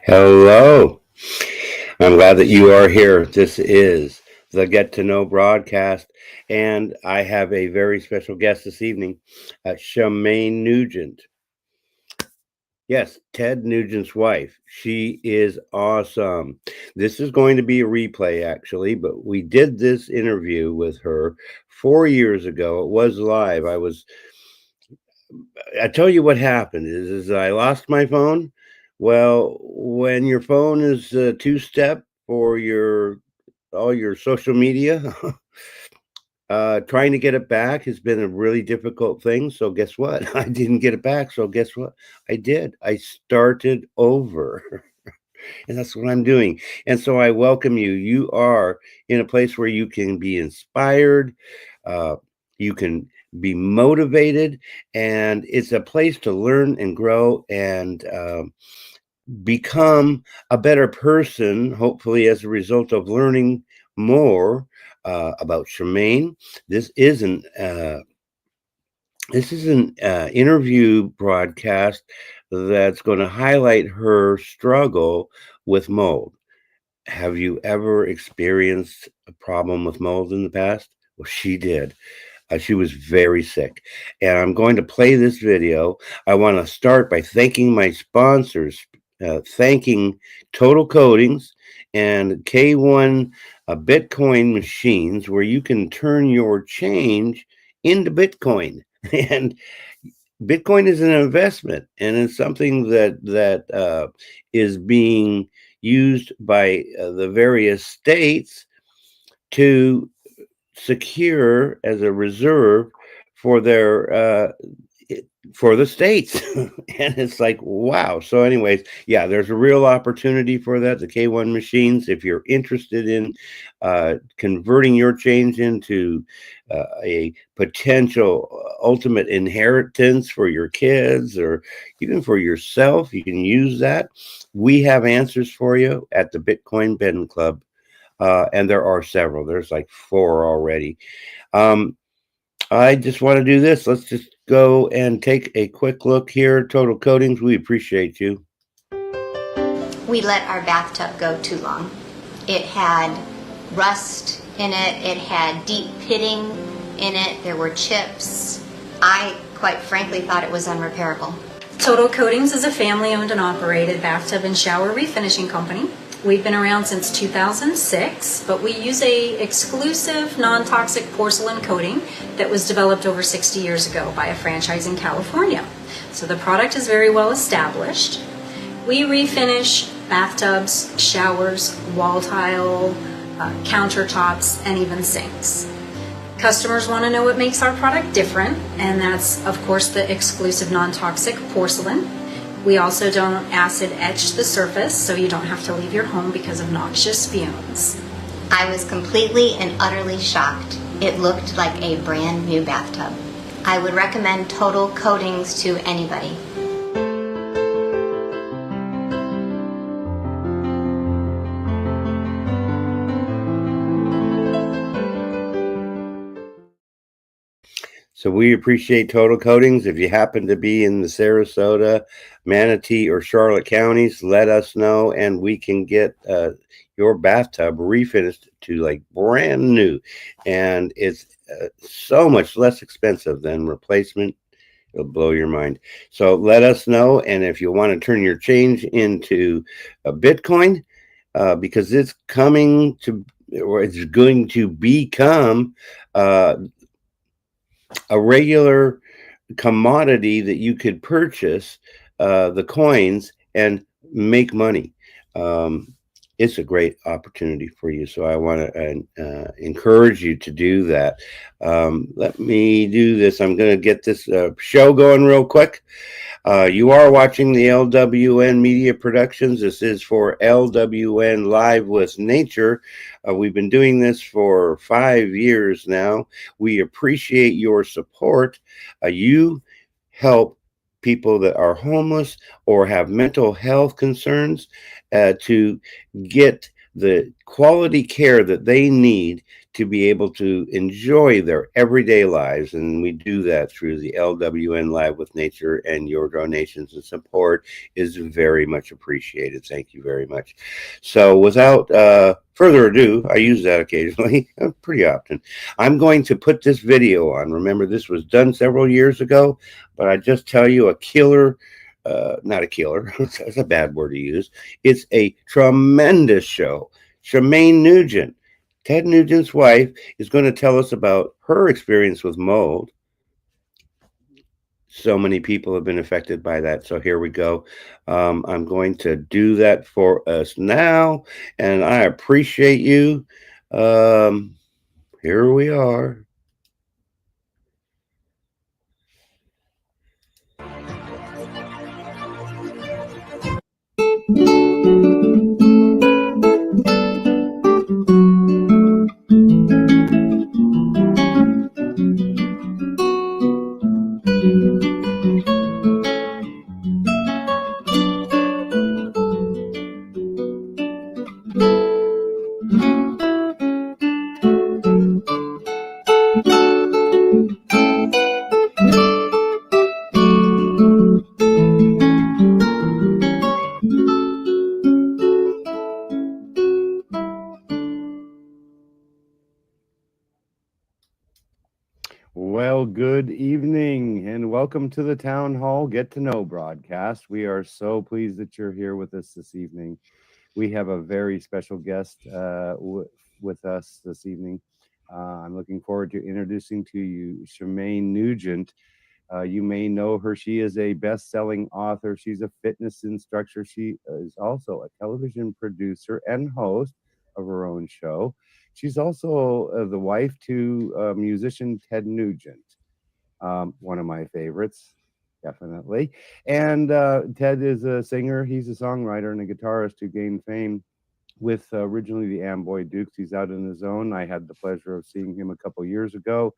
Hello. I'm glad that you are here. This is the Get to Know broadcast, and I have a very special guest this evening, Shemane Nugent. Yes, Ted Nugent's wife. She is awesome. This is going to be a replay, actually, but we did this interview with her 4 years ago. It was live. I tell you what happened is I lost my phone. Well, when your phone is two-step for your all your social media, trying to get it back has been a really difficult thing. So guess what? I didn't get it back. So guess what? I did. I started over. And that's what I'm doing. And so I welcome you. You are in a place where you can be inspired, you can be motivated, and it's a place to learn and grow and become a better person, hopefully, as a result of learning more about Shemane. This isn't. This is an interview broadcast that's going to highlight her struggle with mold. Have you ever experienced a problem with mold in the past? Well, she did. She was very sick. And I'm going to play this video. I want to start by thanking my sponsors, thanking Total Coatings and K1 Bitcoin machines, where you can turn your change into Bitcoin. And Bitcoin is an investment, and it's something that is being used by the various states to secure as a reserve for for the states. And it's like, wow. So anyways, yeah, there's a real opportunity for that, the K1 machines. If you're interested in converting your change into a potential ultimate inheritance for your kids or even for yourself, you can use that. We have answers for you at the Bitcoin Ben Club. And there are several. There's like 4 already. I just want to do this. Let's just go and take a quick look here. Total Coatings, we appreciate you. We let our bathtub go too long. It had rust in it. It had deep pitting in it. There were chips. I, quite frankly, thought it was unrepairable. Total Coatings is a family-owned and operated bathtub and shower refinishing company. We've been around since 2006, but we use a exclusive non-toxic porcelain coating that was developed over 60 years ago by a franchise in California. So the product is very well established. We refinish bathtubs, showers, wall tile, countertops, and even sinks. Customers want to know what makes our product different, and that's, of course, the exclusive non-toxic porcelain. We also don't acid etch the surface, so you don't have to leave your home because of noxious fumes. I was completely and utterly shocked. It looked like a brand new bathtub. I would recommend Total Coatings to anybody. So we appreciate Total Coatings. If you happen to be in the Sarasota, Manatee, or Charlotte counties, let us know, and we can get your bathtub refinished to like brand new. And it's so much less expensive than replacement. It'll blow your mind. So let us know. And if you want to turn your change into a Bitcoin, because it's coming to, or it's going to become a regular commodity that you could purchase the coins and make money. It's a great opportunity for you. So I want to encourage you to do that. Let me do this. I'm going to get this show going real quick. You are watching the LWN Media Productions. This is for LWN Live with Nature. We've been doing this for 5 years now. We appreciate your support. You help people that are homeless or have mental health concerns to get the quality care that they need to be able to enjoy their everyday lives. And we do that through the LWN Live with Nature, and your donations and support is very much appreciated. Thank you very much. So without further ado, I use that occasionally, pretty often. I'm going to put this video on. Remember, this was done several years ago, but I just tell you, a killer, not a killer, that's a bad word to use. It's a tremendous show. Shemane Nugent, Ted Nugent's wife, is going to tell us about her experience with mold. So many people have been affected by that. So here we go. I'm going to do that for us now, and I appreciate you. Here we are. Well, good evening and welcome to the Town Hall Get to Know broadcast. We are so pleased that you're here with us this evening. We have a very special guest with us this evening. I'm looking forward to introducing to you Shemane Nugent. You may know her. She is a best-selling author. She's a fitness instructor. She is also a television producer and host of her own show. She's also the wife to musician Ted Nugent, one of my favorites, definitely. And Ted is a singer. He's a songwriter and a guitarist who gained fame with originally the Amboy Dukes. He's out in his own. I had the pleasure of seeing him a couple years ago.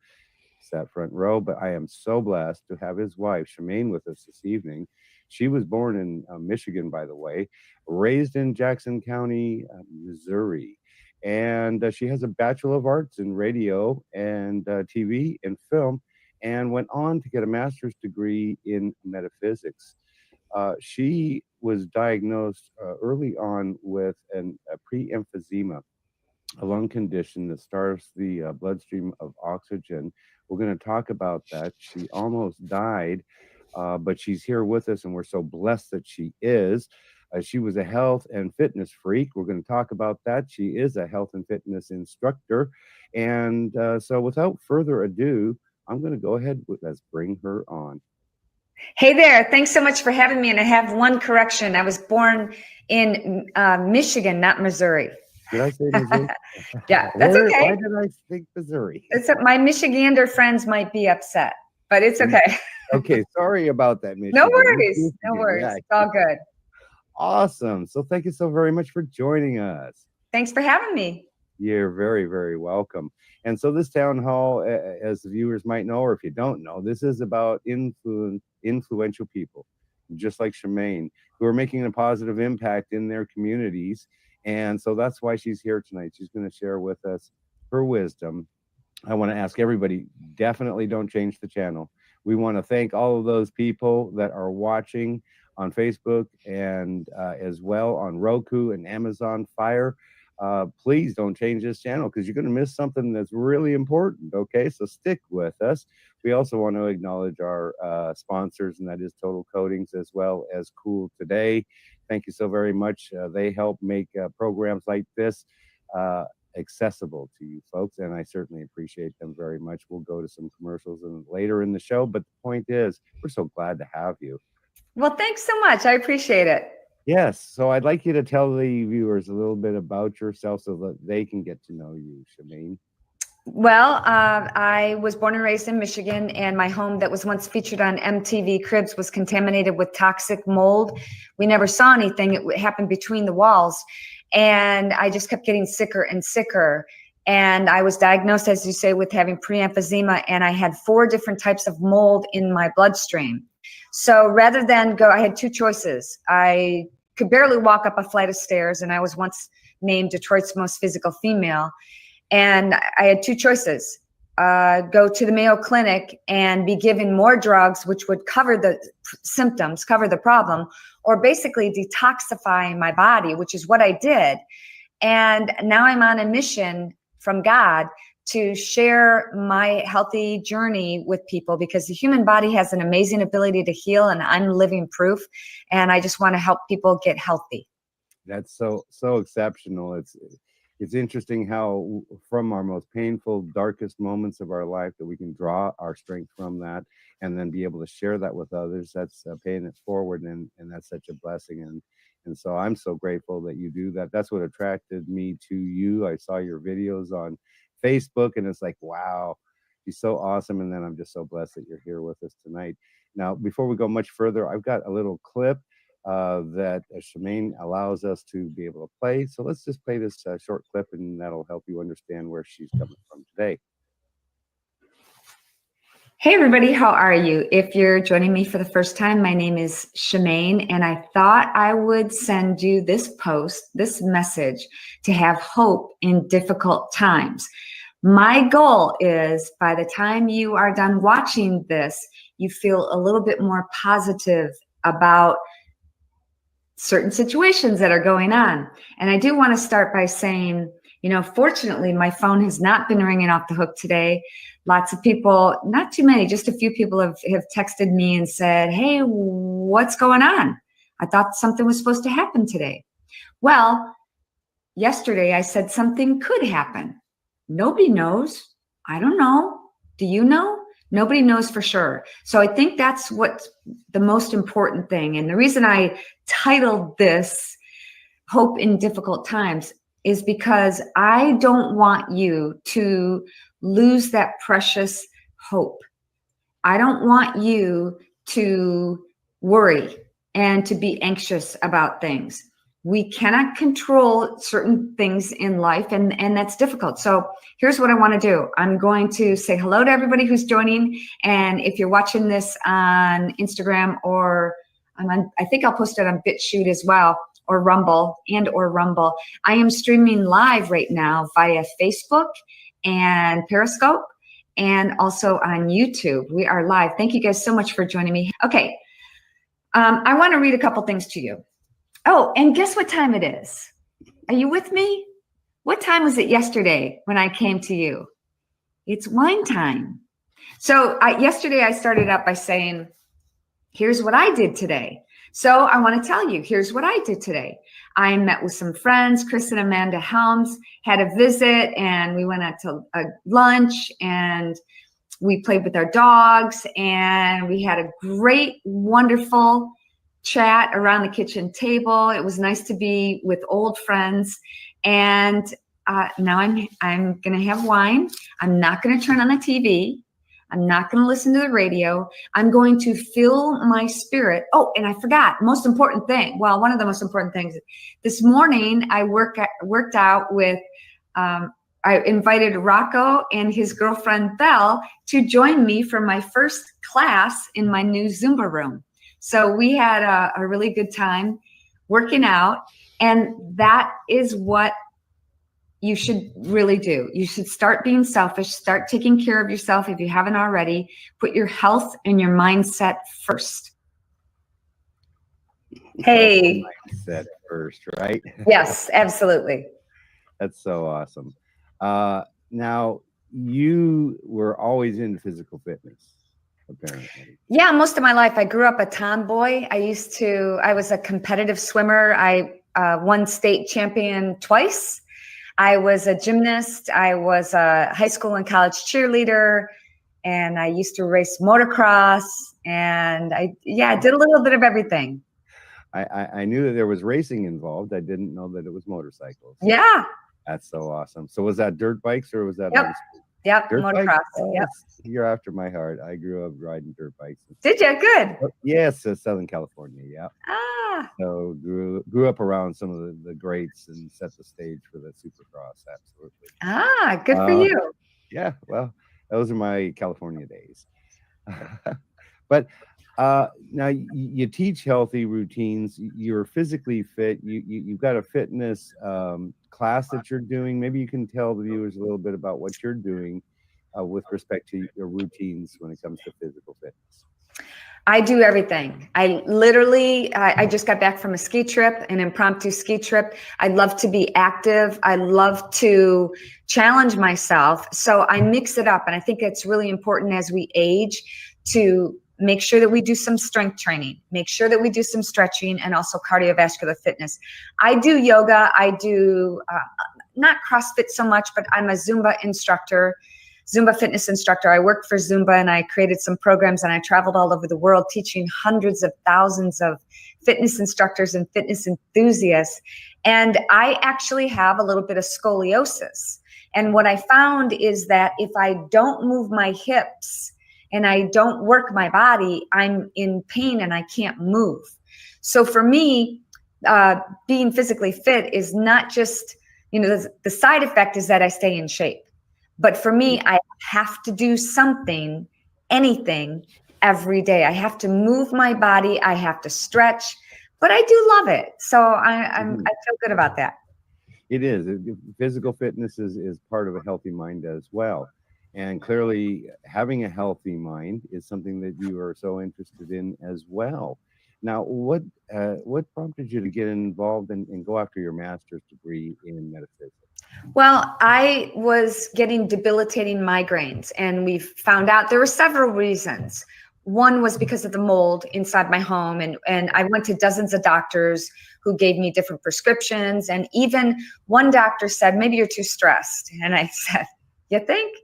Sat front row, but I am so blessed to have his wife, Shemane, with us this evening. She was born in Michigan, by the way, raised in Jackson County, Missouri. And she has a Bachelor of Arts in radio and TV and film, and went on to get a master's degree in metaphysics. She was diagnosed early on with a pre-emphysema, a lung condition that starves the bloodstream of oxygen. We're going to talk about that. She almost died, but she's here with us, and we're so blessed that she is. She was a health and fitness freak. We're going to talk about that. She is a health and fitness instructor. And so without further ado, I'm going to go ahead with, let's bring her on. Hey there. Thanks so much for having me. And I have one correction. I was born in Michigan, not Missouri. Did I say Missouri? Yeah, that's okay. Why did I think Missouri? My Michigander friends might be upset, but it's okay. Okay, sorry about that, Michigan. No worries. No worries. Yeah. It's all good. Awesome. So thank you so very much for joining us. Thanks for having me. You're very, very welcome. And so this town hall, as the viewers might know, or if you don't know, this is about influential people, just like Shemane, who are making a positive impact in their communities. And so that's why she's here tonight. She's going to share with us her wisdom. I want to ask everybody, definitely don't change the channel. We want to thank all of those people that are watching on Facebook and as well on Roku and Amazon Fire. Please don't change this channel because you're going to miss something that's really important. Okay, so stick with us. We also want to acknowledge our sponsors, and that is Total Coatings as well as Cool Today. Thank you so very much. They help make programs like this accessible to you folks, and I certainly appreciate them very much. We'll go to some commercials and later in the show, but the point is, we're so glad to have you. Well, thanks so much. I appreciate it. Yes. So I'd like you to tell the viewers a little bit about yourself so that they can get to know you, Shemane. Well, I was born and raised in Michigan, and my home that was once featured on MTV Cribs was contaminated with toxic mold. We never saw anything. It happened between the walls, and I just kept getting sicker and sicker. And I was diagnosed, as you say, with having pre-emphysema, and I had 4 different types of mold in my bloodstream. So rather than go, I had 2 choices. I could barely walk up a flight of stairs, and I was once named Detroit's Most Physical Female. And I had two choices. Go to the Mayo Clinic and be given more drugs, which would cover the symptoms, cover the problem, or basically detoxify my body, which is what I did. And now I'm on a mission from God to share my healthy journey with people, because the human body has an amazing ability to heal, and I'm living proof. And I just want to help people get healthy. That's so exceptional. It's interesting how from our most painful, darkest moments of our life that we can draw our strength from that and then be able to share that with others. That's paying it forward, and that's such a blessing. And so I'm so grateful that you do that. That's what attracted me to you. I saw your videos on Facebook, and it's like, wow, she's so awesome. And then I'm just so blessed that you're here with us tonight. Now, before we go much further, I've got a little clip that Shemane allows us to be able to play. So let's just play this short clip, and that'll help you understand where she's coming from today. Hey everybody, how are you? If you're joining me for the first time, my name is Shemane, and I thought I would send you this post, this message, to have hope in difficult times. My goal is by the time you are done watching this, you feel a little bit more positive about certain situations that are going on. And I do want to start by saying, you know, fortunately, my phone has not been ringing off the hook today. Lots of people, not too many, just a few people have texted me and said, hey, what's going on? I thought something was supposed to happen today. Well, yesterday I said something could happen. Nobody knows. I don't know. Do you know? Nobody knows for sure. So I think that's what's the most important thing. And the reason I titled this Hope in Difficult Times is because I don't want you to lose that precious hope. I don't want you to worry and to be anxious about things. We cannot control certain things in life, and that's difficult. So here's what I want to do. I'm going to say hello to everybody who's joining. And if you're watching this on Instagram, or I think I'll post it on BitChute as well, or Rumble. I am streaming live right now via Facebook and Periscope, and also on YouTube. We are live. Thank you guys so much for joining me. Okay. I want to read a couple things to you. Oh, and guess what time it is? Are you with me? What time was it yesterday when I came to you? It's wine time. So yesterday I started out by saying, here's what I did today. So I want to tell you, here's what I did today. I met with some friends, Chris and Amanda Helms, had a visit, and we went out to a lunch, and we played with our dogs, and we had a great, wonderful chat around the kitchen table. It was nice to be with old friends. And now I'm going to have wine. I'm not going to turn on the TV. I'm not going to listen to the radio. I'm going to fill my spirit. Oh, and I forgot, most important thing. Well, one of the most important things. This morning, I worked out with, I invited Rocco and his girlfriend Belle to join me for my first class in my new Zumba room. So we had a really good time working out, and that is what you should really do. You should start being selfish, start taking care of yourself if you haven't already. Put your health and your mindset first. Hey. Mindset first, right? Yes, absolutely. That's so awesome. Now, you were always into physical fitness, apparently. Yeah, most of my life. I grew up a tomboy. I was a competitive swimmer. I won state champion twice. I was a gymnast. I was a high school and college cheerleader, and I used to race motocross, and I did a little bit of everything. I knew that there was racing involved. I didn't know that it was motorcycles. Yeah. That's so awesome. So was that dirt bikes, or was that? Yep, dirt motocross. Bikes? Oh, yep. You're after my heart. I grew up riding dirt bikes. Did you? Good. Yes, Southern California. Yeah. Ah. So grew up around some of the greats and set the stage for the Supercross. Absolutely. Ah, good for you. Yeah. Well, those are my California days. But Now you teach healthy routines. You're physically fit. You've got a fitness class that you're doing. Maybe you can tell the viewers a little bit about what you're doing with respect to your routines when it comes to physical fitness. I do everything. I just got back from a ski trip, an impromptu ski trip. I love to be active. I love to challenge myself. So I mix it up. And I think it's really important as we age to make sure that we do some strength training, make sure that we do some stretching, and also cardiovascular fitness. I do yoga. I do not CrossFit so much, but I'm a Zumba instructor, Zumba fitness instructor. I worked for Zumba and I created some programs, and I traveled all over the world teaching hundreds of thousands of fitness instructors and fitness enthusiasts. And I actually have a little bit of scoliosis. And what I found is that if I don't move my hips and I don't work my body, I'm in pain and I can't move. So for me, being physically fit is not just, the side effect is that I stay in shape. But for me, I have to do something, anything, every day. I have to move my body. I have to stretch, but I do love it. So I feel good about that. It is. Physical fitness is part of a healthy mind as well. And clearly, having a healthy mind is something that you are so interested in as well. Now, what prompted you to get involved and go after your master's degree in metaphysics? Well, I was getting debilitating migraines, and we found out there were several reasons. One was because of the mold inside my home, and I went to dozens of doctors who gave me different prescriptions, and even one doctor said, maybe you're too stressed. And I said, you think?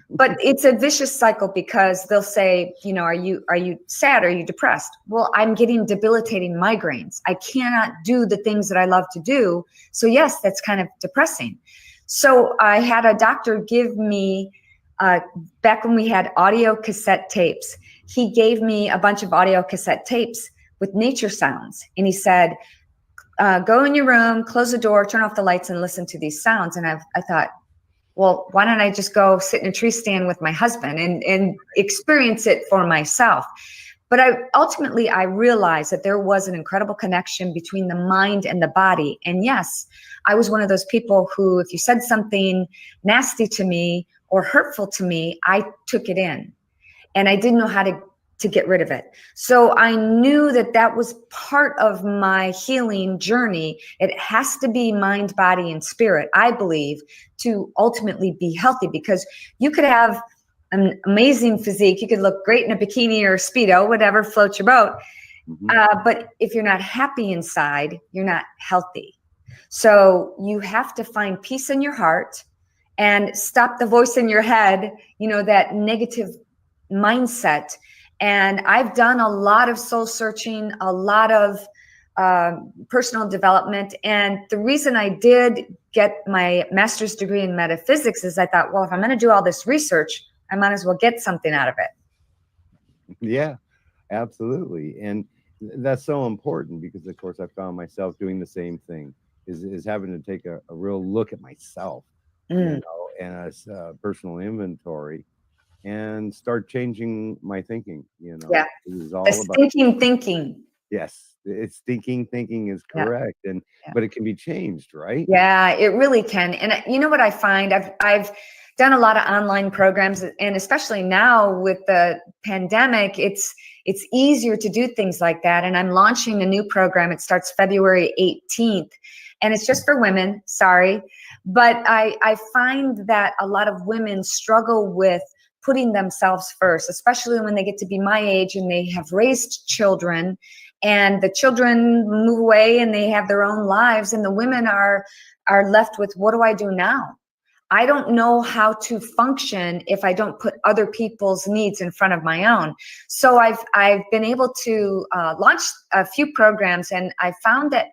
But it's a vicious cycle, because they'll say, are you sad? Are you depressed? Well, I'm getting debilitating migraines. I cannot do the things that I love to do. So yes, that's kind of depressing. So I had a doctor give me, back when we had audio cassette tapes, he gave me a bunch of audio cassette tapes with nature sounds. And he said, go in your room, close the door, turn off the lights, and listen to these sounds. And I thought, well, why don't I just go sit in a tree stand with my husband and experience it for myself? But ultimately, I realized that there was an incredible connection between the mind and the body. And yes, I was one of those people who, if you said something nasty to me or hurtful to me, I took it in. And I didn't know how to get rid of it. So I knew that was part of my healing journey. It has to be mind, body, and spirit, I believe, to ultimately be healthy, because you could have an amazing physique. You could look great in a bikini or a Speedo, whatever floats your boat. But if you're not happy inside, you're not healthy. So you have to find peace in your heart and stop the voice in your head, that negative mindset. And I've done a lot of soul searching, a lot of personal development. And the reason I did get my master's degree in metaphysics is I thought, well, if I'm going to do all this research, I might as well get something out of it. Yeah, absolutely. And that's so important, because of course I found myself doing the same thing, is having to take a real look at myself, and a personal inventory, and start changing my thinking. Yeah. It is all about thinking. Yes, it's thinking is correct. Yeah. But it can be changed, right? Yeah, it really can. And you know what I find? I've done a lot of online programs, and especially now with the pandemic, it's easier to do things like that. And I'm launching a new program. It starts February 18th, and it's just for women. Sorry. But I find that a lot of women struggle with putting themselves first, especially when they get to be my age and they have raised children, and the children move away and they have their own lives, and the women are left with, what do I do now? I don't know how to function if I don't put other people's needs in front of my own. So I've been able to launch a few programs, and I found that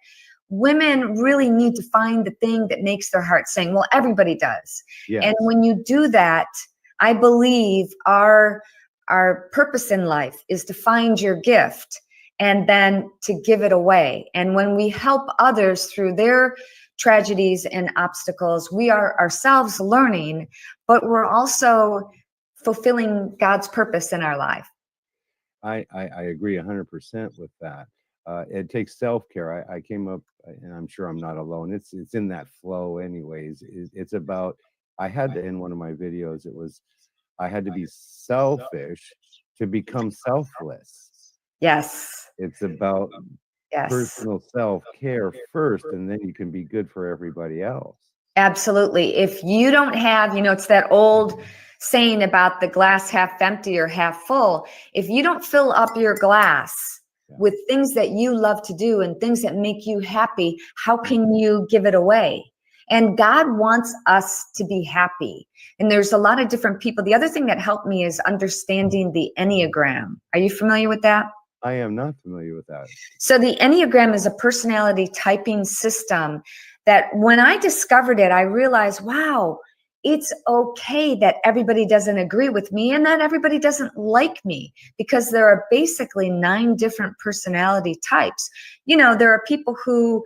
women really need to find the thing that makes their heart sing. Well, everybody does. Yes. And when you do that, I believe our purpose in life is to find your gift and then to give it away. And when we help others through their tragedies and obstacles, we are ourselves learning, but we're also fulfilling God's purpose in our life. I agree 100% with that. It takes self-care. I came up, and I'm sure I'm not alone. It's in that flow anyways. It's about, I had to, in one of my videos, it was, I had to be selfish to become selfless. Yes. It's about Yes. personal self-care first, and then you can be good for everybody else. Absolutely. If you don't have, it's that old saying about the glass half empty or half full. If you don't fill up your glass with things that you love to do and things that make you happy, how can you give it away? And God wants us to be happy. And there's a lot of different people. The other thing that helped me is understanding the Enneagram. Are you familiar with that? I am not familiar with that. So the Enneagram is a personality typing system that when I discovered it, I realized, wow, it's okay that everybody doesn't agree with me and that everybody doesn't like me, because there are basically 9 different personality types. There are people who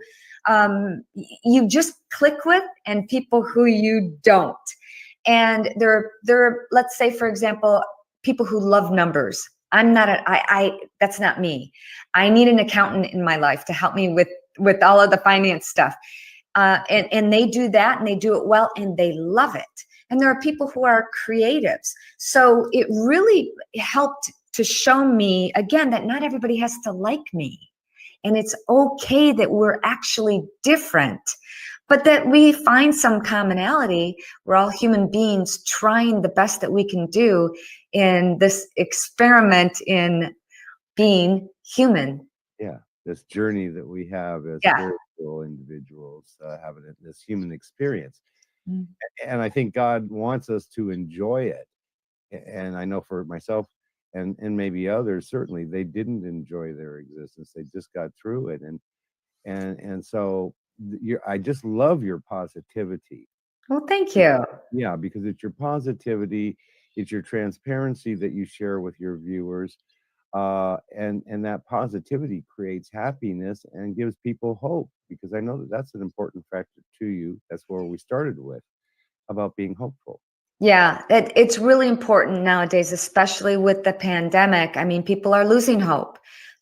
you just click with and people who you don't. And there are, let's say, for example, people who love numbers. I'm not that's not me. I need an accountant in my life to help me with all of the finance stuff. And they do that and they do it well and they love it. And there are people who are creatives. So it really helped to show me, again, that not everybody has to like me. And it's okay that we're actually different, but that we find some commonality. We're all human beings trying the best that we can do in this experiment in being human. Yeah, this journey that we have as spiritual individuals, having this human experience. Mm. And I think God wants us to enjoy it. And I know for myself and maybe others, certainly they didn't enjoy their existence. They just got through it. And so I just love your positivity. Well, thank you. Yeah, because it's your positivity, it's your transparency that you share with your viewers. And that positivity creates happiness and gives people hope, because I know that that's an important factor to you. That's where we started with, about being hopeful. Yeah, it's really important nowadays, especially with the pandemic. I mean, people are losing hope.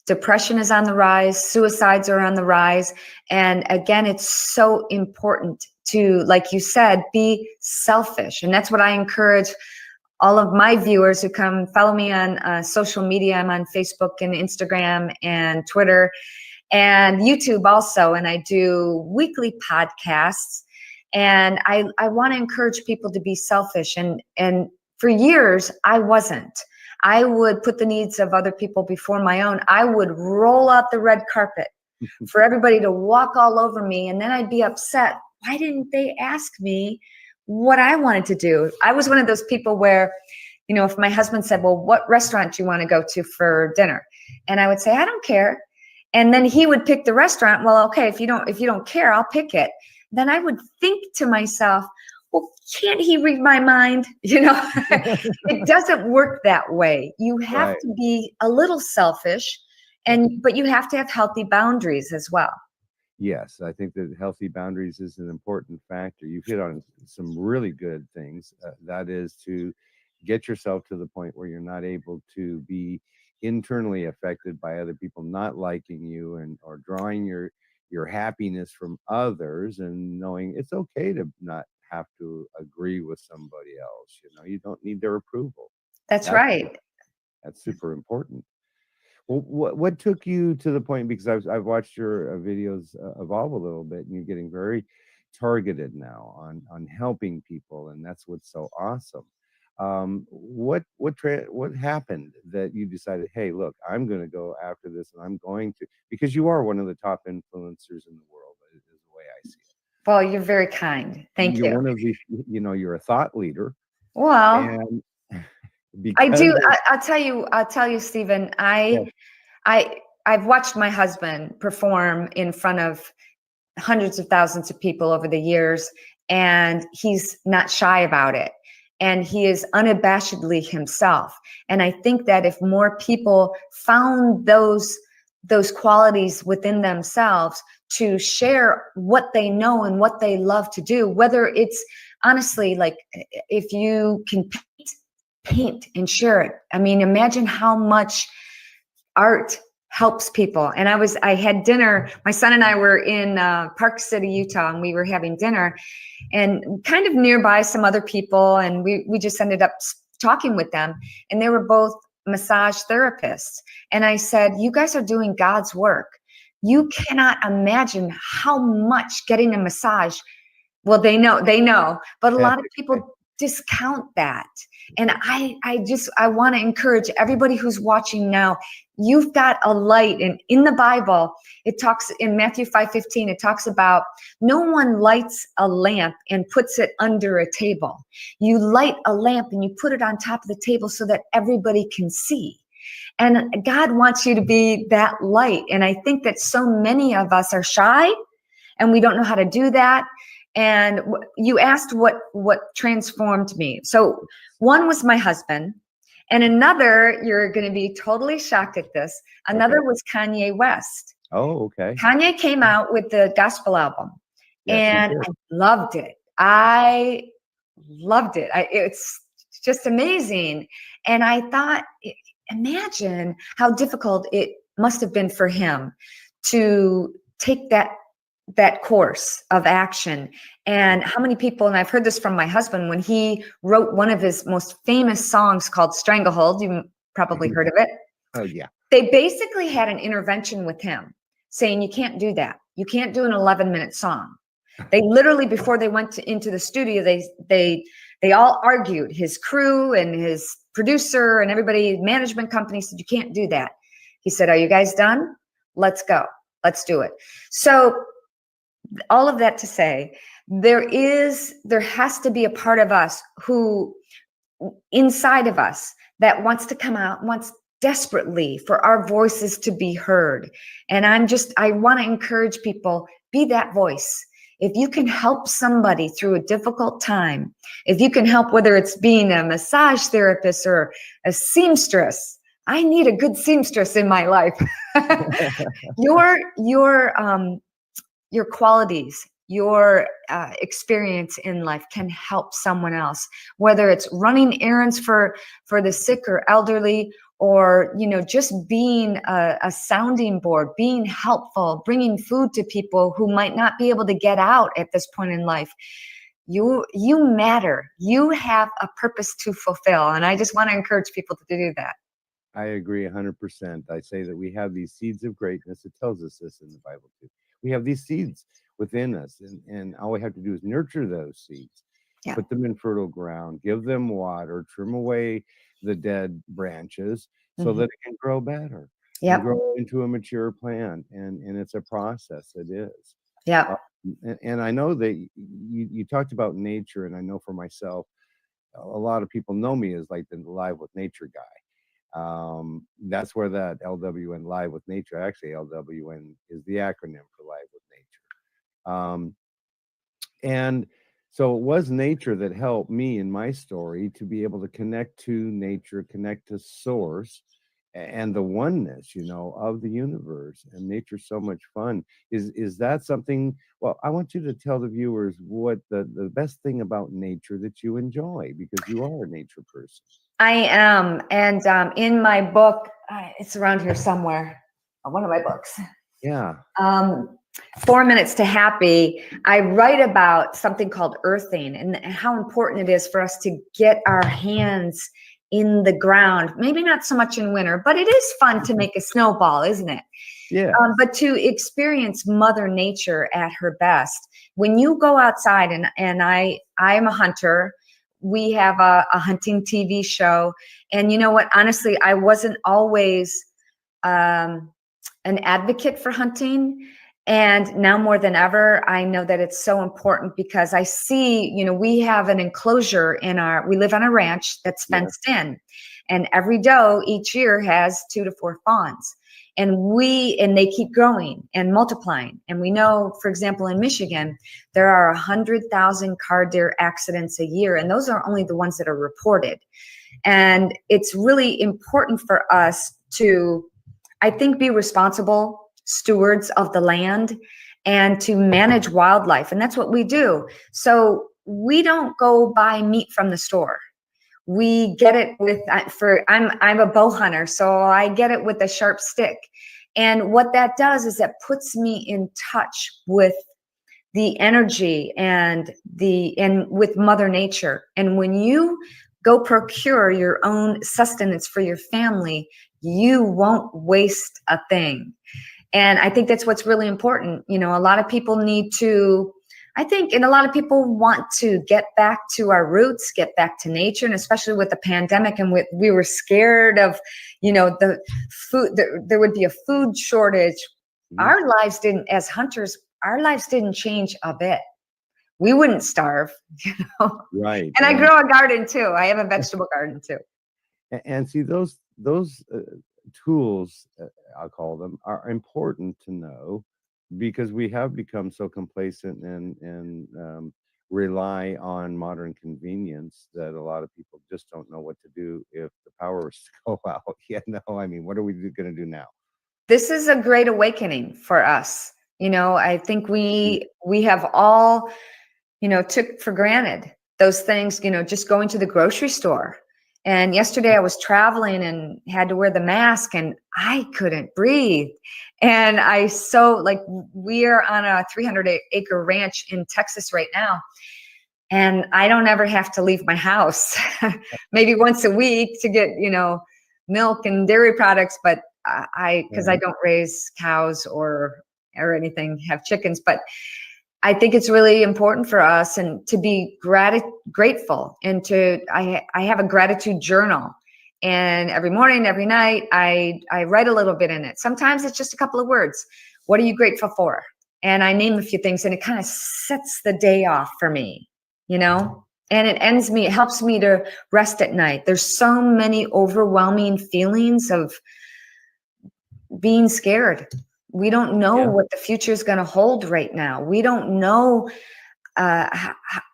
Depression is on the rise, suicides are on the rise. And again, it's so important to, like you said, be selfish. And that's what I encourage all of my viewers who come follow me on social media. I'm on Facebook and Instagram and Twitter and YouTube also. And I do weekly podcasts. And I want to encourage people to be selfish. And for years, I wasn't. I would put the needs of other people before my own. I would roll out the red carpet for everybody to walk all over me. And then I'd be upset. Why didn't they ask me what I wanted to do? I was one of those people where, if my husband said, well, what restaurant do you want to go to for dinner? And I would say, I don't care. And then he would pick the restaurant. Well, okay, if you don't care, I'll pick it. Then I would think to myself, well, can't he read my mind? It doesn't work that way. You have to be a little selfish, but you have to have healthy boundaries as well. Yes, I think that healthy boundaries is an important factor. You've hit on some really good things. That is to get yourself to the point where you're not able to be internally affected by other people not liking you or drawing your happiness from others, and knowing it's okay to not have to agree with somebody else. You don't need their approval. That's right. That's super important. Well, what took you to the point, because I've watched your videos evolve a little bit, and you're getting very targeted now on helping people, and that's what's so awesome. What happened that you decided, hey, look, I'm going to go after this, and I'm going to, because you are one of the top influencers in the world, is the way I see it. Well, you're very kind. Thank you. You're one of these, you're a thought leader. Well, and I do. I'll tell you, Stephen, I've watched my husband perform in front of hundreds of thousands of people over the years, and he's not shy about it. And he is unabashedly himself. And I think that if more people found those qualities within themselves to share what they know and what they love to do, whether it's honestly, like, if you can paint and share it. I mean, imagine how much art helps people. And I had dinner, my son and I were in Park City, Utah, and we were having dinner and kind of nearby some other people. And we just ended up talking with them, and they were both massage therapists. And I said, you guys are doing God's work. You cannot imagine how much getting a massage. Well, they know, but a lot of people discount that. And I want to encourage everybody who's watching now, you've got a light. And in the Bible, it talks in Matthew 5:15, it talks about no one lights a lamp and puts it under a table. You light a lamp and you put it on top of the table so that everybody can see. And God wants you to be that light. And I think that so many of us are shy and we don't know how to do that. And you asked what transformed me. So one was my husband, and another, you're going to be totally shocked at this, another was Kanye West. Oh, okay. Kanye came out with the gospel album, and I loved it. It's just amazing. And I thought, imagine how difficult it must have been for him to take that course of action. And how many people, and I've heard this from my husband, when he wrote one of his most famous songs called Stranglehold, you probably heard of it. Oh, yeah. They basically had an intervention with him saying, you can't do that. You can't do an 11-minute song. They literally, before they went into the studio, they all argued. His crew and his producer and everybody, management company said, you can't do that. He said, are you guys done? Let's go. Let's do it. So all of that to say, there has to be a part of us who, inside of us, that wants to come out, wants desperately for our voices to be heard. And I want to encourage people, be that voice. If you can help somebody through a difficult time, if you can help, whether it's being a massage therapist or a seamstress, I need a good seamstress in my life. Your qualities, your experience in life can help someone else, whether it's running errands for the sick or elderly, or just being a sounding board, being helpful, bringing food to people who might not be able to get out at this point in life. You matter. You have a purpose to fulfill, and I just want to encourage people to do that. I agree 100%. I say that we have these seeds of greatness. It tells us this in the Bible too. We have these seeds within us, and all we have to do is nurture those seeds, put them in fertile ground, give them water, trim away the dead branches so that it can grow better, and grow into a mature plant. And it's a process. It is. Yeah. And I know that you talked about nature, and I know for myself, a lot of people know me as like the Live with Nature guy. That's where that LWN, Live with Nature, actually LWN is the acronym for Live with Nature. And so it was nature that helped me in my story to be able to connect to nature, connect to source and the oneness, of the universe. And nature's so much fun. Is that something? Well, I want you to tell the viewers what the best thing about nature that you enjoy, because you are a nature person. I am. And in my book, it's around here somewhere, one of my books. Yeah. 4 Minutes to Happy, I write about something called earthing and how important it is for us to get our hands in the ground. Maybe not so much in winter, but it is fun to make a snowball, isn't it? Yeah. But to experience Mother Nature at her best. When you go outside, and I am a hunter. We have a hunting TV show. And you know what? Honestly, I wasn't always an advocate for hunting. And now more than ever, I know that it's so important, because I see, we have an enclosure we live on a ranch that's fenced in, and every doe each year has 2 to 4 fawns, and they keep growing and multiplying. And we know, for example, in Michigan, there are 100,000 car deer accidents a year, and those are only the ones that are reported. And it's really important for us to, I think, be responsible stewards of the land and to manage wildlife. And that's what we do. So we don't go buy meat from the store. We get it with I'm a bow hunter, so I get it with a sharp stick. And what that does is that puts me in touch with the energy and with Mother Nature. And when you go procure your own sustenance for your family, you won't waste a thing. And I think that's what's really important. You know, a lot of people need to, I think, and a lot of people want to get back to our roots, get back to nature, and especially with the pandemic, and we were scared of, you know, the food, there would be a food shortage. Our lives didn't, as hunters, our lives didn't change a bit. We wouldn't starve, you know. Right. And I grow a garden too. I have a vegetable garden too. And see, those tools, I'll call them, are important to know, because we have become so complacent and rely on modern convenience that a lot of people just don't know what to do if the power is to go out. Yeah, no, I mean, what are we going to do now? This is a great awakening for us. You know, I think we have all, you know, took for granted those things, you know, just going to the grocery store. And yesterday I was traveling and had to wear the mask and I couldn't breathe. And we are on a 300-acre ranch in Texas right now. And I don't ever have to leave my house, maybe once a week to get, you know, milk and dairy products. But because I don't raise cows or anything, have chickens, but I think it's really important for us and to be grateful, and I have a gratitude journal, and every morning, every night, I write a little bit in it. Sometimes it's just a couple of words. What are you grateful for? And I name a few things, and it kind of sets the day off for me, you know, and it helps me to rest at night. There's so many overwhelming feelings of being scared. We don't know what the future is going to hold right now. We don't know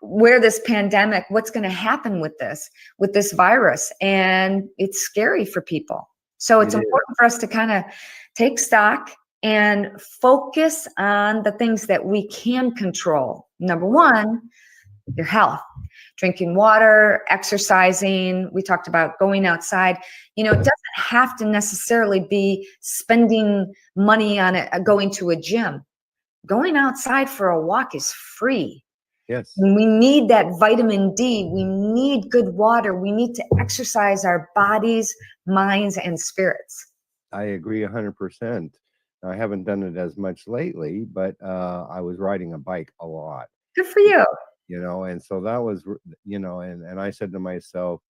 where this pandemic, what's going to happen with this virus. And it's scary for people. So it's important for us to kind of take stock and focus on the things that we can control. Number one, your health. Drinking water, exercising. We talked about going outside. You know, it doesn't have to necessarily be spending money on it, going to a gym. Going outside for a walk is free. Yes. We need that vitamin D. We need good water. We need to exercise our bodies, minds, and spirits. I agree 100%. I haven't done it as much lately, but I was riding a bike a lot. Good for you. You know, and so that was, you know, and I said to myself,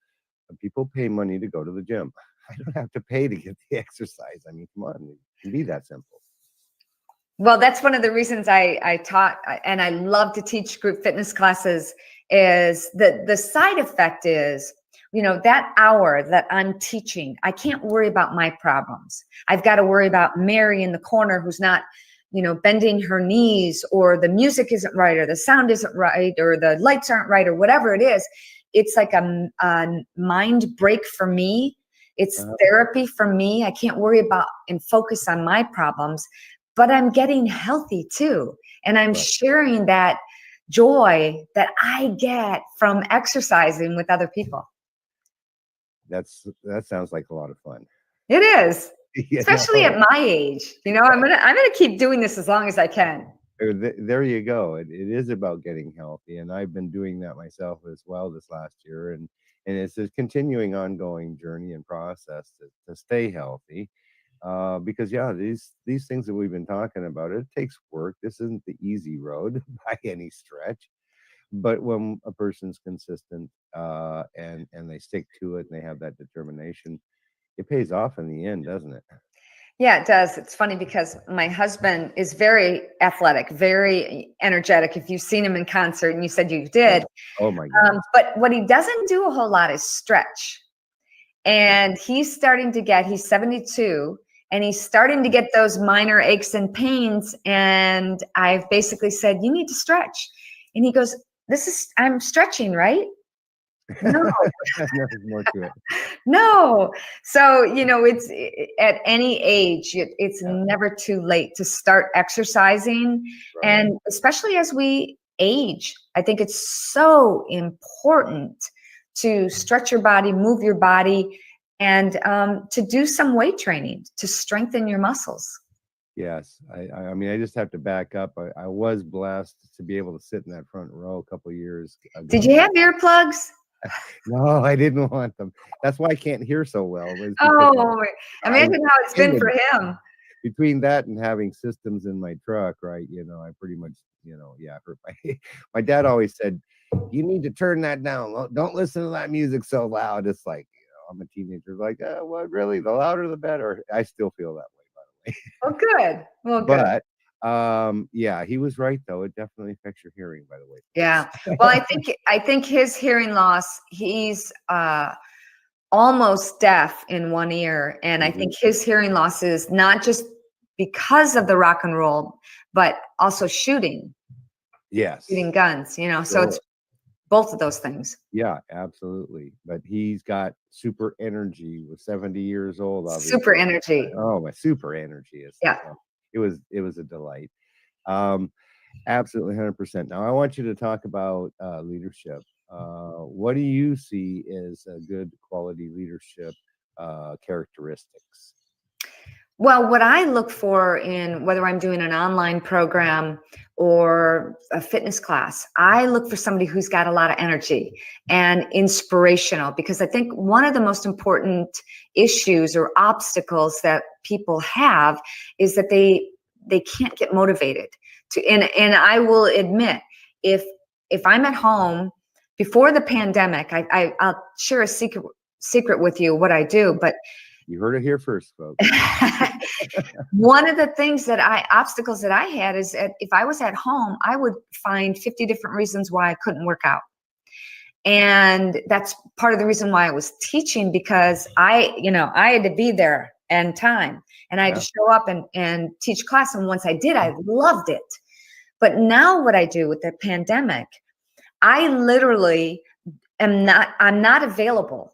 people pay money to go to the gym. I don't have to pay to get the exercise. I mean, come on, it can be that simple. Well, that's one of the reasons I taught, and I love to teach group fitness classes, is that the side effect is, you know, that hour that I'm teaching, I can't worry about my problems. I've got to worry about Mary in the corner who's not, you know, bending her knees, or the music isn't right, or the sound isn't right, or the lights aren't right, or whatever it is. It's like a mind break for me. It's therapy for me. I can't worry about and focus on my problems, but I'm getting healthy too. And I'm sharing that joy that I get from exercising with other people. That sounds like a lot of fun. It is. Especially at my age, you know, I'm gonna keep doing this as long as I can. There you go. It is about getting healthy, and I've been doing that myself as well this last year, and it's a continuing, ongoing journey and process to stay healthy. Because these things that we've been talking about, it takes work. This isn't the easy road by any stretch, but when a person's consistent and they stick to it and they have that determination, it pays off in the end, doesn't it? Yeah, it does. It's funny because my husband is very athletic, very energetic. If you've seen him in concert, and you said you did. Oh my God. But what he doesn't do a whole lot is stretch. And he's 72, and he's starting to get those minor aches and pains. And I've basically said, you need to stretch. And he goes, I'm stretching, right? No. There's more to it. No. So, you know, it's at any age, it's never too late to start exercising. Right. And especially as we age, I think it's so important to stretch your body, move your body, and to do some weight training to strengthen your muscles. Yes, I mean, I just have to back up. I was blessed to be able to sit in that front row a couple of years ago. Did you have earplugs? No, I didn't want them. That's why I can't hear so well. Oh, imagine how it's been for him. Between that and having systems in my truck, right? I pretty much, hurt my dad always said, you need to turn that down. Don't listen to that music so loud. It's like, I'm a teenager, like, well, really, the louder the better. I still feel that way, by the way. Oh, good. Well, good. But yeah, he was right though. It definitely affects your hearing, by the way. Yeah. Well, I think his hearing loss, he's almost deaf in one ear. And I think his hearing loss is not just because of the rock and roll, but also shooting. Yes. Shooting guns, so it's both of those things. Yeah, absolutely. But he's got super energy. Was 70 years old. Obviously. Super energy. Oh, my super energy is. Yeah. It was a delight. Absolutely, 100%. Now I want you to talk about leadership. What do you see as a good quality leadership characteristics? Well, what I look for in whether I'm doing an online program or a fitness class, I look for somebody who's got a lot of energy and inspirational, because I think one of the most important issues or obstacles that people have is that they can't get motivated to, and I will admit, if I'm at home before the pandemic, I'll share a secret with you what I do, but you heard it here first, folks. One of the obstacles that I had is that if I was at home, I would find 50 different reasons why I couldn't work out. And that's part of the reason why I was teaching, because I had to be there in time, and I had to show up and teach class. And once I did, I loved it. But now what I do with the pandemic, I literally I'm not available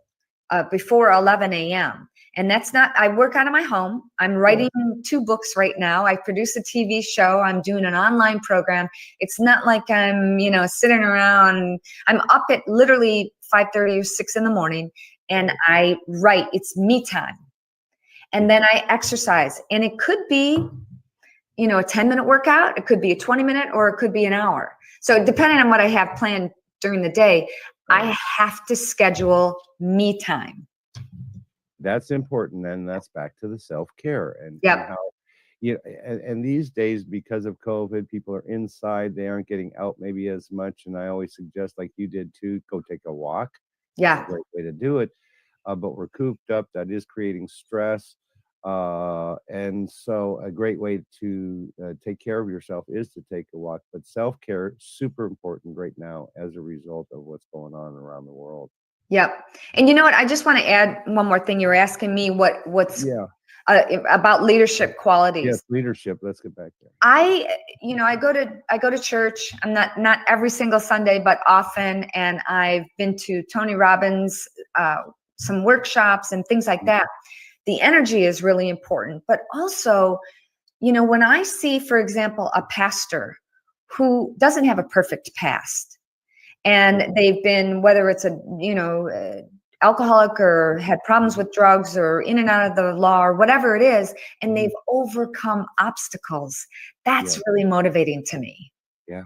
before 11 a.m. And that's not, I work out of my home. I'm writing 2 books right now. I produce a TV show. I'm doing an online program. It's not like I'm, sitting around. I'm up at literally 5:30 or 6 in the morning, and I write. It's me time. And then I exercise. And it could be, a 10-minute workout. It could be a 20-minute, or it could be an hour. So depending on what I have planned during the day, I have to schedule me time. That's important, and that's back to the self-care and Yep. how and these days, because of COVID, people are inside, they aren't getting out maybe as much, and I always suggest, like you did too, go take a walk. Yeah. It's a great way to do it. But we're cooped up, that is creating stress, and so a great way to take care of yourself is to take a walk. But self-care, super important right now as a result of what's going on around the world. Yep. And you know what? I just want to add one more thing. You were asking me what's about leadership qualities. Yes, leadership. Let's get back there. I go to church. I'm not every single Sunday, but often. And I've been to Tony Robbins, some workshops and things like that. The energy is really important. But also, when I see, for example, a pastor who doesn't have a perfect past, and they've been, whether it's alcoholic or had problems with drugs or in and out of the law or whatever it is, and they've overcome obstacles. That's really motivating to me. Yeah,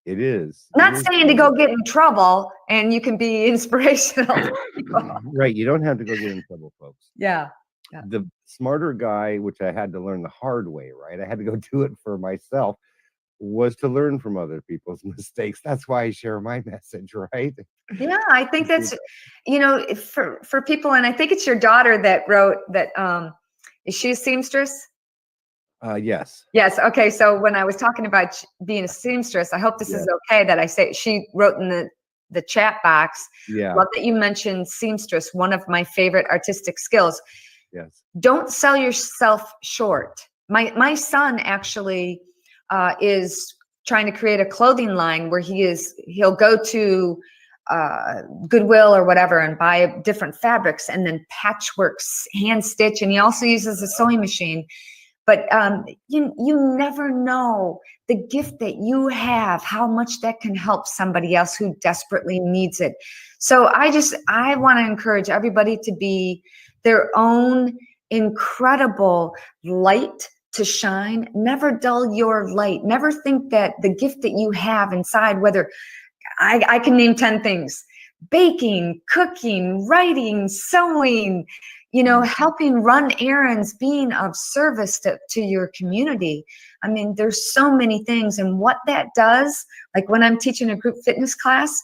it is. Not saying to go get in trouble and you can be inspirational. Right. You don't have to go get in trouble, folks. Yeah. The smarter guy, which I had to learn the hard way, right? I had to go do it for myself, was to learn from other people's mistakes. That's why I share my message, right? Yeah, I think that's, for people, and I think it's your daughter that wrote that. Is she a seamstress? Yes. Yes. Okay. So when I was talking about being a seamstress, I hope this is okay that I say, she wrote in the chat box. Yeah. Love that you mentioned seamstress, one of my favorite artistic skills. Yes. Don't sell yourself short. My son actually is trying to create a clothing line where he'll go to Goodwill or whatever and buy different fabrics and then patchwork, hand stitch, and he also uses a sewing machine. But you never know the gift that you have, how much that can help somebody else who desperately needs it. So I want to encourage everybody to be their own incredible light to shine. Never dull your light. Never think that the gift that you have inside, whether I can name 10 things: baking, cooking, writing, sewing, helping run errands, being of service to your community. I mean, there's so many things. And what that does, like when I'm teaching a group fitness class,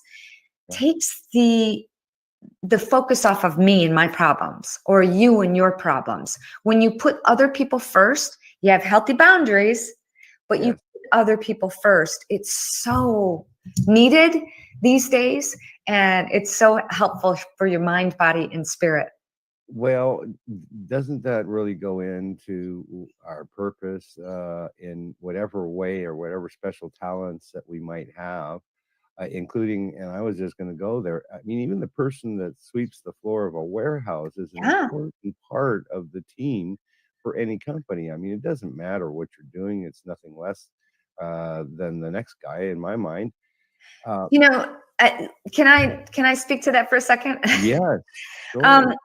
takes the focus off of me and my problems, or you and your problems. When you put other people first, you have healthy boundaries, but you put other people first. It's so needed these days, and it's so helpful for your mind, body, and spirit. Well, doesn't that really go into our purpose in whatever way or whatever special talents that we might have, including, and I was just going to go there, I mean, even the person that sweeps the floor of a warehouse is an important part of the team for any company. I mean, it doesn't matter what you're doing. It's nothing less than the next guy, in my mind. Can I speak to that for a second? Yeah, sure.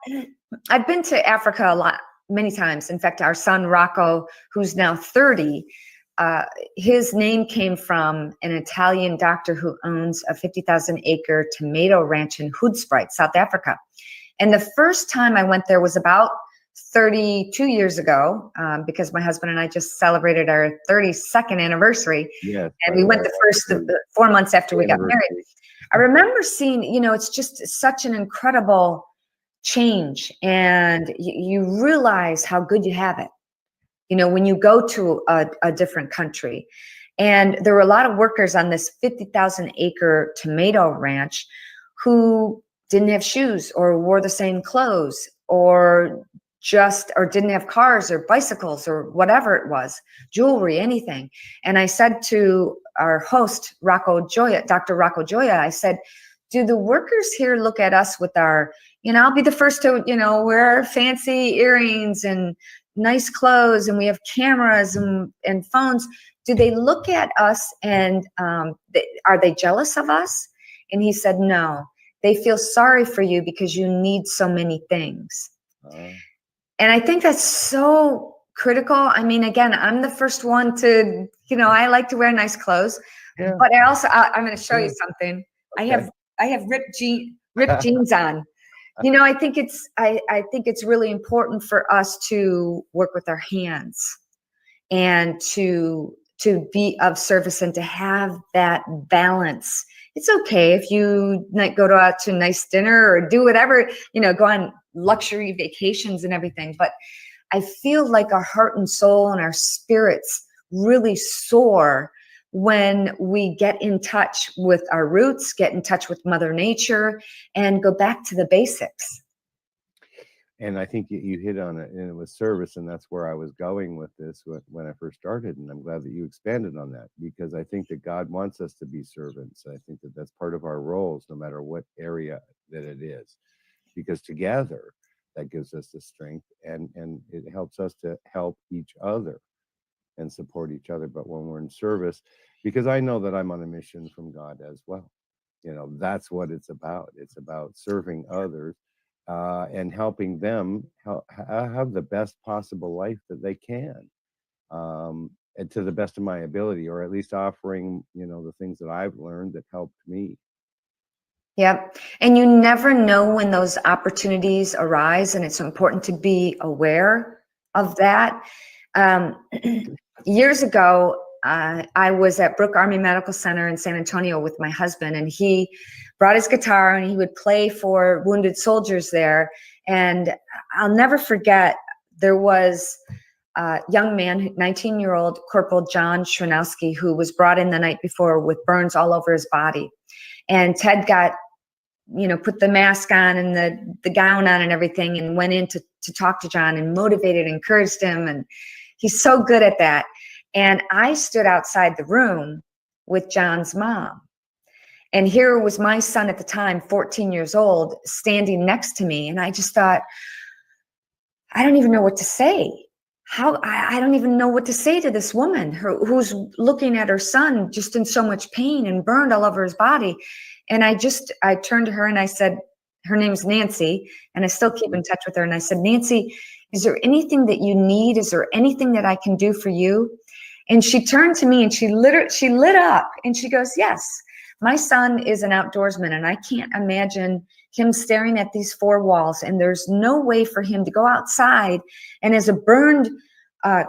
I've been to Africa many times. In fact, our son Rocco, who's now 30, his name came from an Italian doctor who owns a 50,000 acre tomato ranch in Hoedspruit, South Africa. And the first time I went there was about 32 years ago, because my husband and I just celebrated our 32nd anniversary. Yes, and we went the 4 months after we got married. I remember seeing, it's just such an incredible change, and you realize how good you have it, when you go to a different country. And there were a lot of workers on this 50,000 acre tomato ranch who didn't have shoes or wore the same clothes or didn't have cars or bicycles or whatever it was, jewelry, anything. And I said to our host, Dr. Rocco Joya, I said, do the workers here look at us with our, I'll be the first to, wear fancy earrings and nice clothes, and we have cameras and phones. Do they look at us and are they jealous of us? And he said, no, they feel sorry for you because you need so many things. And I think that's so critical. I mean, again, I'm the first one to, I like to wear nice clothes, but I also, I'm going to show you something. Okay. I have ripped jeans on. I think it's really important for us to work with our hands and to be of service and to have that balance. It's okay if you go out to a nice dinner or do whatever, go on luxury vacations and everything. But I feel like our heart and soul and our spirits really soar when we get in touch with our roots, get in touch with Mother Nature, and go back to the basics. And I think you hit on it, and it was service, and that's where I was going with this when I first started. And I'm glad that you expanded on that, because I think that God wants us to be servants. I think that that's part of our roles, no matter what area that it is, because together that gives us the strength, and it helps us to help each other and support each other. But when we're in service, because I know that I'm on a mission from God as well, that's what it's about. It's about serving others. And helping them have the best possible life that they can, and to the best of my ability, or at least offering, the things that I've learned that helped me. Yep. And you never know when those opportunities arise, and it's important to be aware of that. Years ago, I was at Brooke Army Medical Center in San Antonio with my husband, and he brought his guitar and he would play for wounded soldiers there. And I'll never forget, there was a young man, 19-year-old Corporal John Shranowski, who was brought in the night before with burns all over his body. And Ted got, put the mask on and the gown on and everything, and went in to talk to John and motivated, encouraged him. And he's so good at that. And I stood outside the room with John's mom. And here was my son at the time, 14 years old, standing next to me. And I just thought, I don't even know what to say. I don't even know what to say to this woman who's looking at her son just in so much pain and burned all over his body. And I turned to her and I said, her name's Nancy, and I still keep in touch with her. And I said, Nancy, is there anything that you need? Is there anything that I can do for you? And she turned to me and she lit up and she goes, yes, my son is an outdoorsman and I can't imagine him staring at these four walls, and there's no way for him to go outside. And as a burned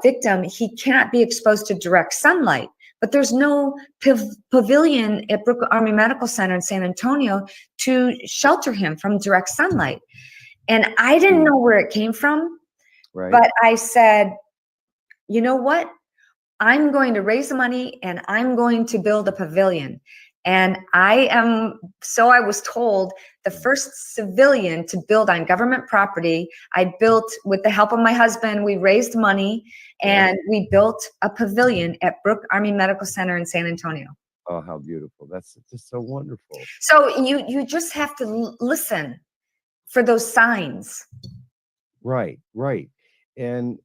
victim, he cannot be exposed to direct sunlight. But there's no pavilion at Brooke Army Medical Center in San Antonio to shelter him from direct sunlight. And I didn't know where it came from, Right. but I said, you know what? I'm going to raise the money and I'm going to build a pavilion. And I was told, the first civilian to build on government property. I built, with the help of my husband, we raised money and we built a pavilion at Brooke Army Medical Center in San Antonio. Oh, how beautiful. That's just so wonderful. So you just have to listen for those signs. Right. And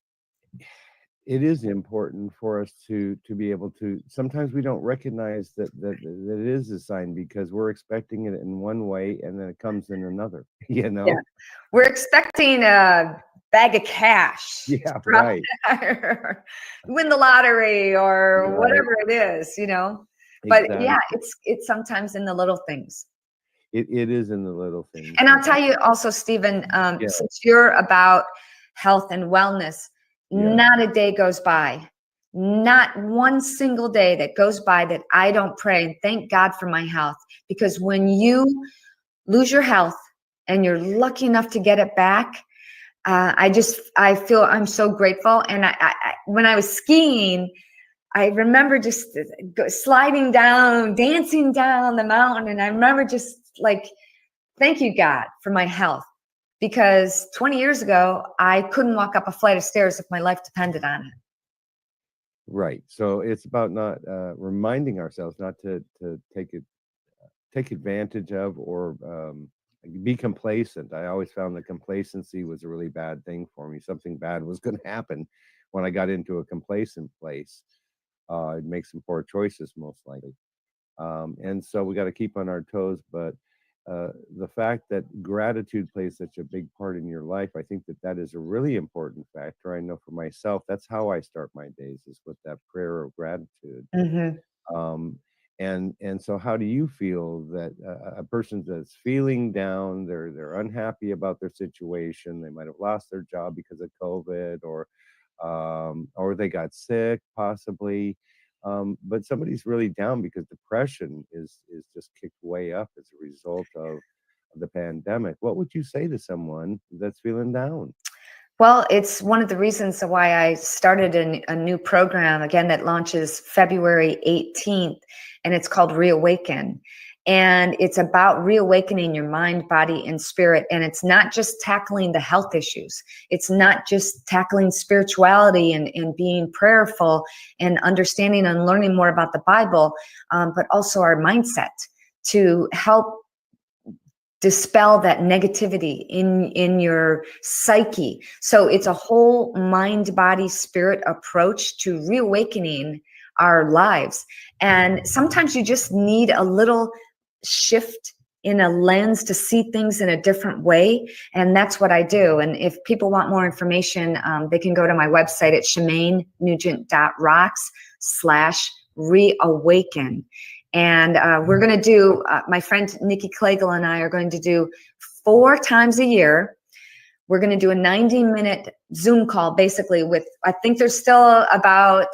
it is important for us to be able to, sometimes we don't recognize that it is a sign because we're expecting it in one way and then it comes in another, you know? Yeah. We're expecting a bag of cash. Yeah, right. Win the lottery or whatever it is, you know? But yeah, it's sometimes in the little things. It is in the little things. And I'll tell you also, Stephen, since you're about health and wellness, not a day goes by, not one single day that goes by that I don't pray and thank God for my health. Because when you lose your health and you're lucky enough to get it back, I feel I'm so grateful. And I when I was skiing, I remember just sliding down, dancing down the mountain. And I remember just like, thank you, God, for my health. Because 20 years ago, I couldn't walk up a flight of stairs if my life depended on it. Right. So it's about not reminding ourselves not to take advantage of or be complacent. I always found that complacency was a really bad thing for me. Something bad was going to happen when I got into a complacent place. I'd make some poor choices, most likely. And so we got to keep on our toes. But the fact that gratitude plays such a big part in your life, I think that is a really important factor. I know for myself, that's how I start my days, is with that prayer of gratitude. Mm-hmm. And so how do you feel that a person that's feeling down, they're unhappy about their situation, they might have lost their job because of COVID, or they got sick possibly, but somebody's really down because depression is just kicked way up as a result of the pandemic? What would you say to someone that's feeling down? Well, it's one of the reasons why I started a new program, again, that launches February 18th, and it's called Reawaken. And it's about reawakening your mind, body, and spirit. And it's not just tackling the health issues. It's not just tackling spirituality and being prayerful and understanding and learning more about the Bible, but also our mindset to help dispel that negativity in your psyche. So it's a whole mind, body, spirit approach to reawakening our lives. And sometimes you just need a little shift in a lens to see things in a different way. And that's what I do. And if people want more information, they can go to my website at shemanenugent.rocks/reawaken. And we're going to do, my friend Nikki Klagel and I are going to do 4 times a year. We're going to do a 90-minute Zoom call, basically, with, I think there's still about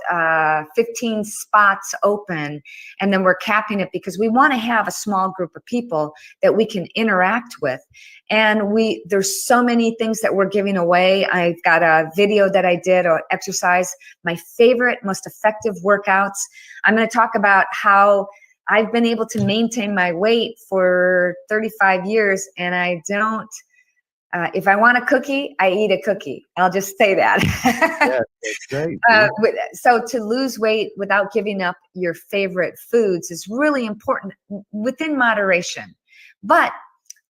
15 spots open. And then we're capping it because we want to have a small group of people that we can interact with. And there's so many things that we're giving away. I've got a video that I did, or exercise, my favorite, most effective workouts. I'm going to talk about how I've been able to maintain my weight for 35 years, and I don't, if I want a cookie, I eat a cookie. I'll just say that. Yeah, that's great. So to lose weight without giving up your favorite foods is really important within moderation. But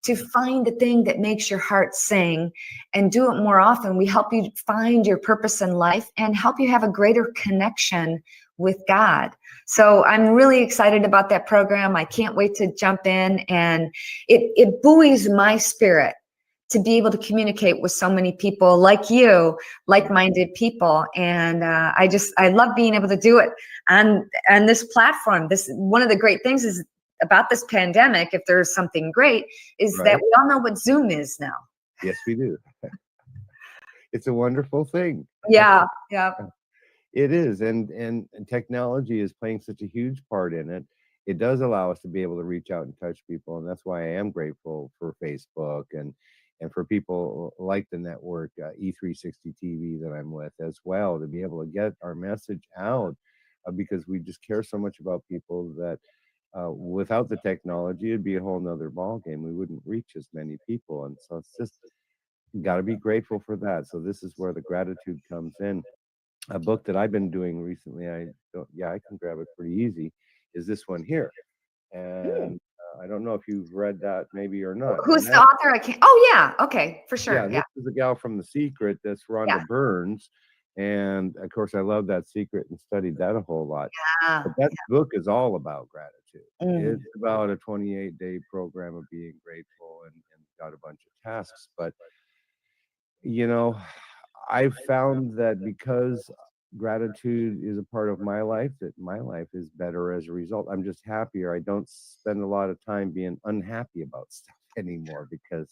to find the thing that makes your heart sing and do it more often. We help you find your purpose in life and help you have a greater connection with God. So I'm really excited about that program. I can't wait to jump in, and it buoys my spirit to be able to communicate with so many people like you, like-minded people. And I love being able to do it on this platform. This, one of the great things is about this pandemic, if there's something great, is that we all know what Zoom is now. Yes, we do. It's a wonderful thing. Yeah, yeah. It is, and technology is playing such a huge part in it. It does allow us to be able to reach out and touch people, and that's why I am grateful for Facebook and for people like the network E360 TV that I'm with as well, to be able to get our message out, because we just care so much about people that without the technology, it'd be a whole nother ball game. We wouldn't reach as many people, and so it's just got to be grateful for that. So this is where the gratitude comes in. A book that I've been doing recently, I can grab it pretty easy, is this one here. And I don't know if you've read that maybe or not. Who's the author? I can't. Oh, yeah. Okay, for sure. Yeah, Yeah. this is a gal from The Secret. That's Rhonda Burns. And of course, I love that secret and studied that a whole lot. Yeah. But that book is all about gratitude. It's about a 28-day program of being grateful, and got a bunch of tasks. But, you know, I've found that because gratitude is a part of my life, that my life is better as a result. I'm just happier. I don't spend a lot of time being unhappy about stuff anymore, because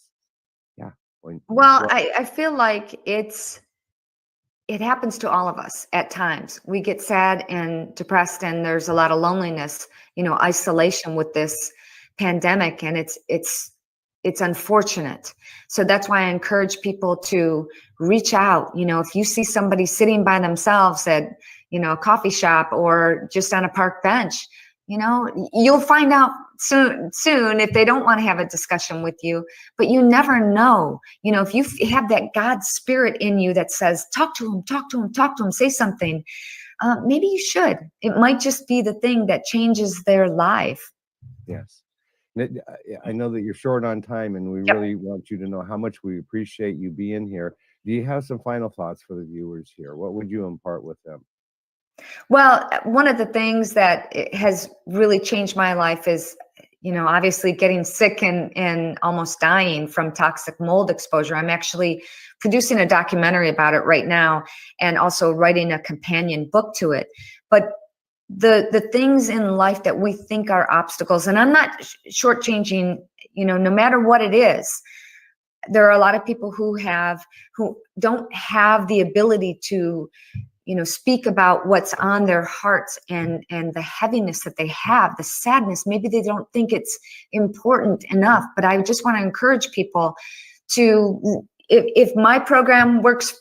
I feel like it happens to all of us at times. We get sad and depressed, and there's a lot of loneliness, isolation with this pandemic, and it's unfortunate. So that's why I encourage people to reach out. If you see somebody sitting by themselves at, a coffee shop or just on a park bench, you'll find out soon if they don't want to have a discussion with you. But you never know. If you have that God spirit in you that says, talk to him, say something, maybe you should. It might just be the thing that changes their life. Yes. I know that you're short on time, and we really want you to know how much we appreciate you being here. Do you have some final thoughts for the viewers here? What would you impart with them? Well, one of the things that has really changed my life is, obviously getting sick and almost dying from toxic mold exposure. I'm actually producing a documentary about it right now, and also writing a companion book to it. But the things in life that we think are obstacles, and I'm not shortchanging, no matter what it is, there are a lot of people who don't have the ability to, speak about what's on their hearts, and the heaviness that they have, the sadness. Maybe they don't think it's important enough, but I just want to encourage people to, if my program works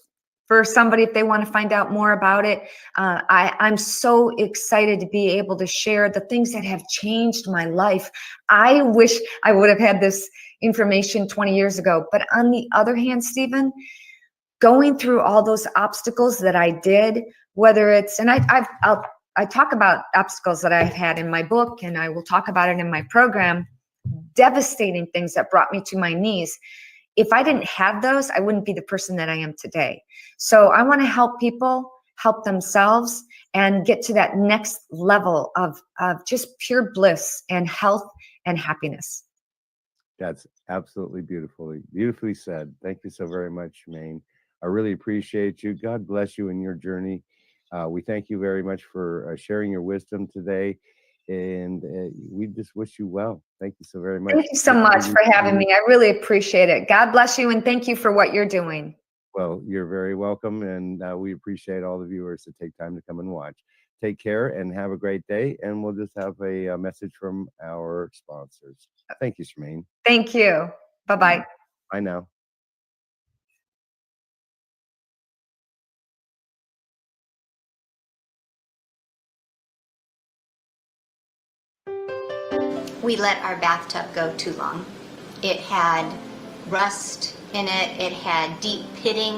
for somebody, if they want to find out more about it, I'm so excited to be able to share the things that have changed my life. I wish I would have had this information 20 years ago. But on the other hand, Stephen, going through all those obstacles that I did, whether it's, and I talk about obstacles that I've had in my book, and I will talk about it in my program, devastating things that brought me to my knees. If I didn't have those, I wouldn't be the person that I am today. So I want to help people help themselves and get to that next level of just pure bliss and health and happiness. That's absolutely beautifully said. Thank you so very much, Shemane. I really appreciate you. God bless you in your journey. We thank you very much for sharing your wisdom today. And we just wish you well. Thank you so very much. Thank you so much for having me. I really appreciate it. God bless you, and thank you for what you're doing. Well, you're very welcome, and we appreciate all the viewers that take time to come and watch. Take care and have a great day, and we'll just have a message from our sponsors. Thank you, Shemane. Thank you. Bye-bye. Bye now. We let our bathtub go too long. It had rust in it. It had deep pitting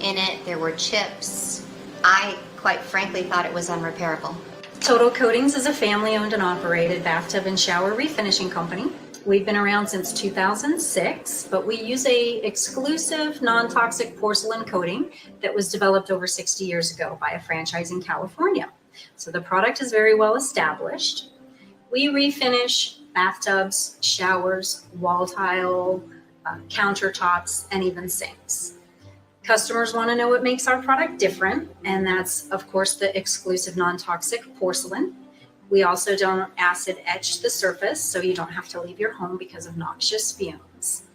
in it. There were chips. I, quite frankly, thought it was unrepairable. Total Coatings is a family-owned and operated bathtub and shower refinishing company. We've been around since 2006, but we use a exclusive non-toxic porcelain coating that was developed over 60 years ago by a franchise in California. So the product is very well established. We refinish bathtubs, showers, wall tile, countertops, and even sinks. Customers want to know what makes our product different, and that's, of course, the exclusive non-toxic porcelain. We also don't acid etch the surface, so you don't have to leave your home because of noxious fumes.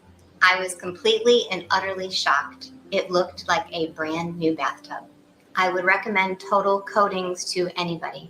I was completely and utterly shocked. It looked like a brand new bathtub. I would recommend Total Coatings to anybody.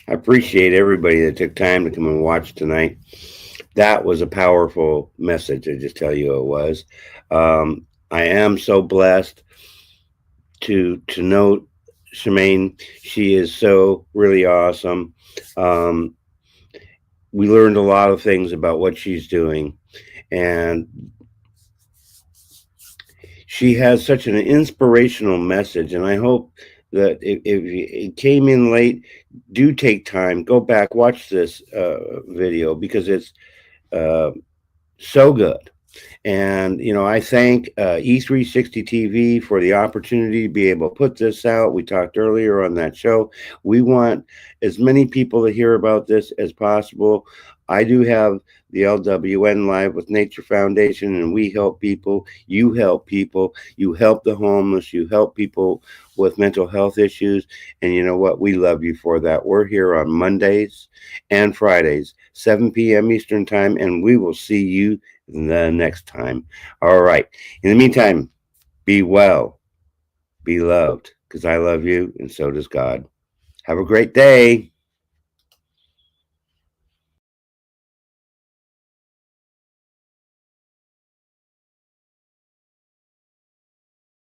I appreciate everybody that took time to come and watch tonight. That was a powerful message. I just tell you it was. I am so blessed to know Shemane. She is so really awesome. We learned a lot of things about what she's doing, and she has such an inspirational message. And I hope that if it came in late, do take time, go back, watch this video, because it's so good. And, you know, I thank E360 TV for the opportunity to be able to put this out. We talked earlier on that show. We want as many people to hear about this as possible. I do have the LWN Live with Nature Foundation, and we help people. You help people. You help the homeless. You help people with mental health issues. And you know what? We love you for that. We're here on Mondays and Fridays, 7 p.m. Eastern Time, and we will see you the next time. All right. In the meantime, be well, be loved, because I love you, and so does God. Have a great day.